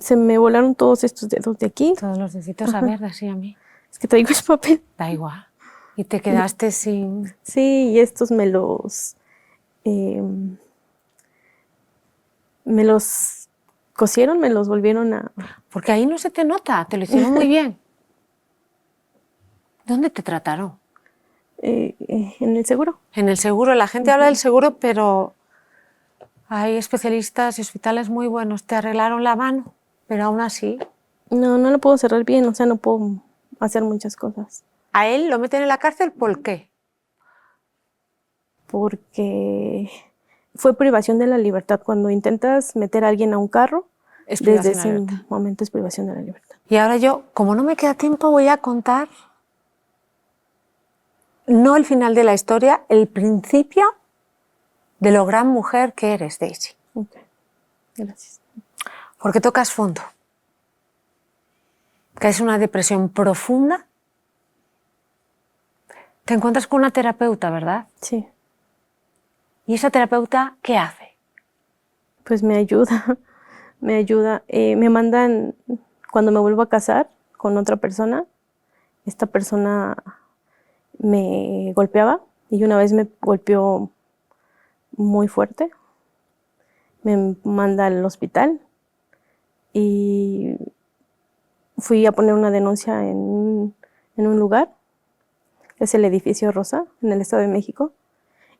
[SPEAKER 1] Se me volaron todos estos dedos de aquí.
[SPEAKER 2] Todos los deditos, a ver, así a mí.
[SPEAKER 1] Es que traigo el papel.
[SPEAKER 2] Da igual. Y te quedaste sin...
[SPEAKER 1] Sí, y estos me los cosieron, me los volvieron a...
[SPEAKER 2] Porque ahí no se te nota, te lo hicieron muy bien. ¿Dónde te trataron?
[SPEAKER 1] En el seguro.
[SPEAKER 2] En el seguro, la gente habla del seguro, pero hay especialistas y hospitales muy buenos. Te arreglaron la mano, pero aún así...
[SPEAKER 1] No lo puedo cerrar bien, o sea, no puedo hacer muchas cosas.
[SPEAKER 2] ¿A él lo meten en la cárcel por qué?
[SPEAKER 1] Porque fue privación de la libertad. Cuando intentas meter a alguien a un carro, desde ese momento es privación de la libertad.
[SPEAKER 2] Y ahora yo, como no me queda tiempo, voy a contar, no el final de la historia, el principio de lo gran mujer que eres, Daisy.
[SPEAKER 1] Ok, gracias.
[SPEAKER 2] Porque tocas fondo. Caes en una depresión profunda. Te encuentras con una terapeuta, ¿verdad?
[SPEAKER 1] Sí.
[SPEAKER 2] ¿Y esa terapeuta qué hace?
[SPEAKER 1] Pues me ayuda, me ayuda. Me mandan, cuando me vuelvo a casar con otra persona, esta persona me golpeaba y una vez me golpeó muy fuerte. Me manda al hospital y fui a poner una denuncia en un lugar, es el edificio Rosa, en el Estado de México,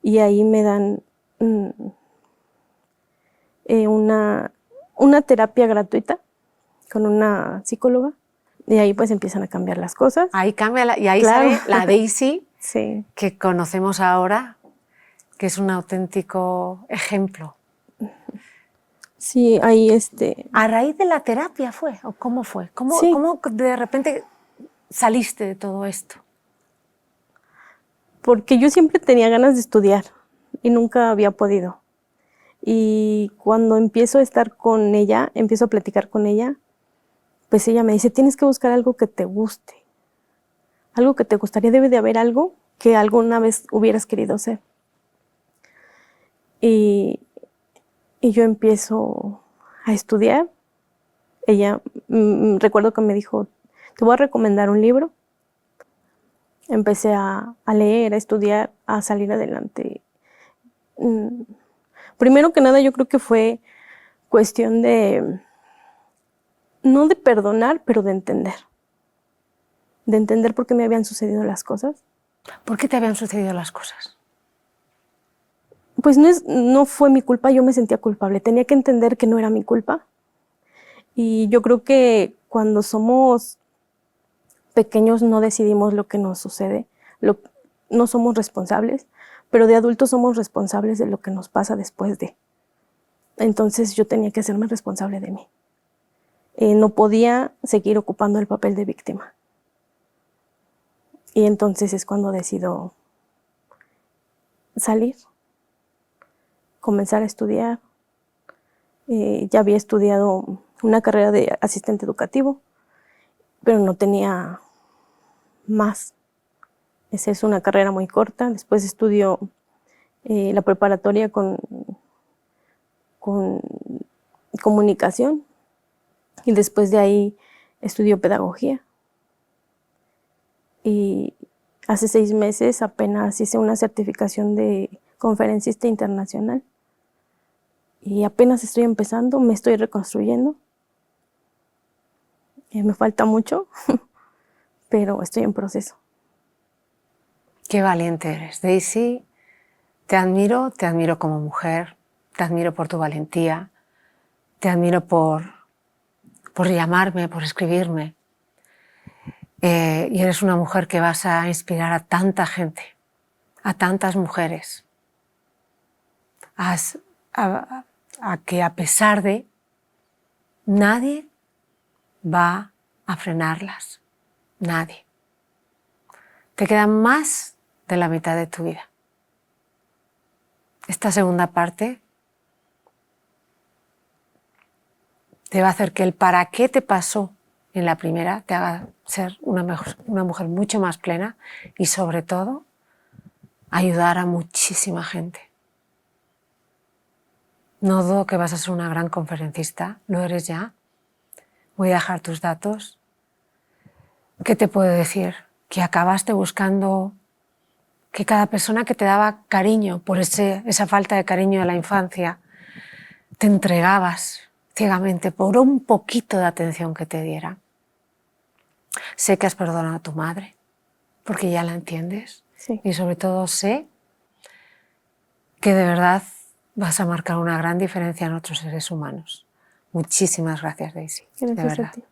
[SPEAKER 1] y ahí me dan una terapia gratuita con una psicóloga, y ahí pues empiezan a cambiar las cosas.
[SPEAKER 2] Ahí cambia, y ahí
[SPEAKER 1] Claro.
[SPEAKER 2] sale la Daisy,
[SPEAKER 1] Sí.
[SPEAKER 2] que conocemos ahora, que es un auténtico ejemplo.
[SPEAKER 1] Sí, ahí
[SPEAKER 2] ¿A raíz de la terapia fue? ¿O cómo fue?
[SPEAKER 1] Sí.
[SPEAKER 2] ¿Cómo de repente saliste de todo esto?
[SPEAKER 1] Porque yo siempre tenía ganas de estudiar y nunca había podido. Y cuando empiezo a estar con ella, empiezo a platicar con ella, pues ella me dice, tienes que buscar algo que te guste, algo que te gustaría, debe de haber algo que alguna vez hubieras querido ser. Y yo empiezo a estudiar. Ella, recuerdo que me dijo, te voy a recomendar un libro. Empecé a leer, a estudiar, a salir adelante. Primero que nada, yo creo que fue cuestión de, no de perdonar, pero de entender. De entender por qué me habían sucedido las cosas.
[SPEAKER 2] ¿Por qué te habían sucedido las cosas?
[SPEAKER 1] Pues no fue mi culpa, yo me sentía culpable. Tenía que entender que no era mi culpa. Y yo creo que cuando somos pequeños no decidimos lo que nos sucede, no somos responsables, pero de adultos somos responsables de lo que nos pasa después de. Entonces yo tenía que hacerme responsable de mí. No podía seguir ocupando el papel de víctima. Y entonces es cuando decido salir, comenzar a estudiar. Ya había estudiado una carrera de asistente educativo, pero no tenía más. Esa es una carrera muy corta. Después estudio la preparatoria con comunicación y después de ahí estudio pedagogía. Y hace 6 meses apenas hice una certificación de conferencista internacional y apenas estoy empezando, me estoy reconstruyendo. Me falta mucho, pero estoy en proceso.
[SPEAKER 2] Qué valiente eres, Daisy. Te admiro como mujer, te admiro por tu valentía, te admiro por llamarme, por escribirme. Y eres una mujer que vas a inspirar a tanta gente, a tantas mujeres, a que a pesar de, nadie va a frenarlas, nadie. Te queda más de la mitad de tu vida. Esta segunda parte te va a hacer que el para qué te pasó en la primera te haga ser una mujer mucho más plena y sobre todo ayudar a muchísima gente. No dudo que vas a ser una gran conferencista, lo eres ya. Voy a dejar tus datos. ¿Qué te puedo decir? Que acabaste buscando que cada persona que te daba cariño por esa falta de cariño de la infancia, te entregabas ciegamente por un poquito de atención que te diera. Sé que has perdonado a tu madre, porque ya la entiendes.
[SPEAKER 1] Sí.
[SPEAKER 2] Y sobre todo sé que de verdad vas a marcar una gran diferencia en otros seres humanos. Muchísimas gracias, Daisy.
[SPEAKER 1] Gracias
[SPEAKER 2] de verdad.
[SPEAKER 1] a ti.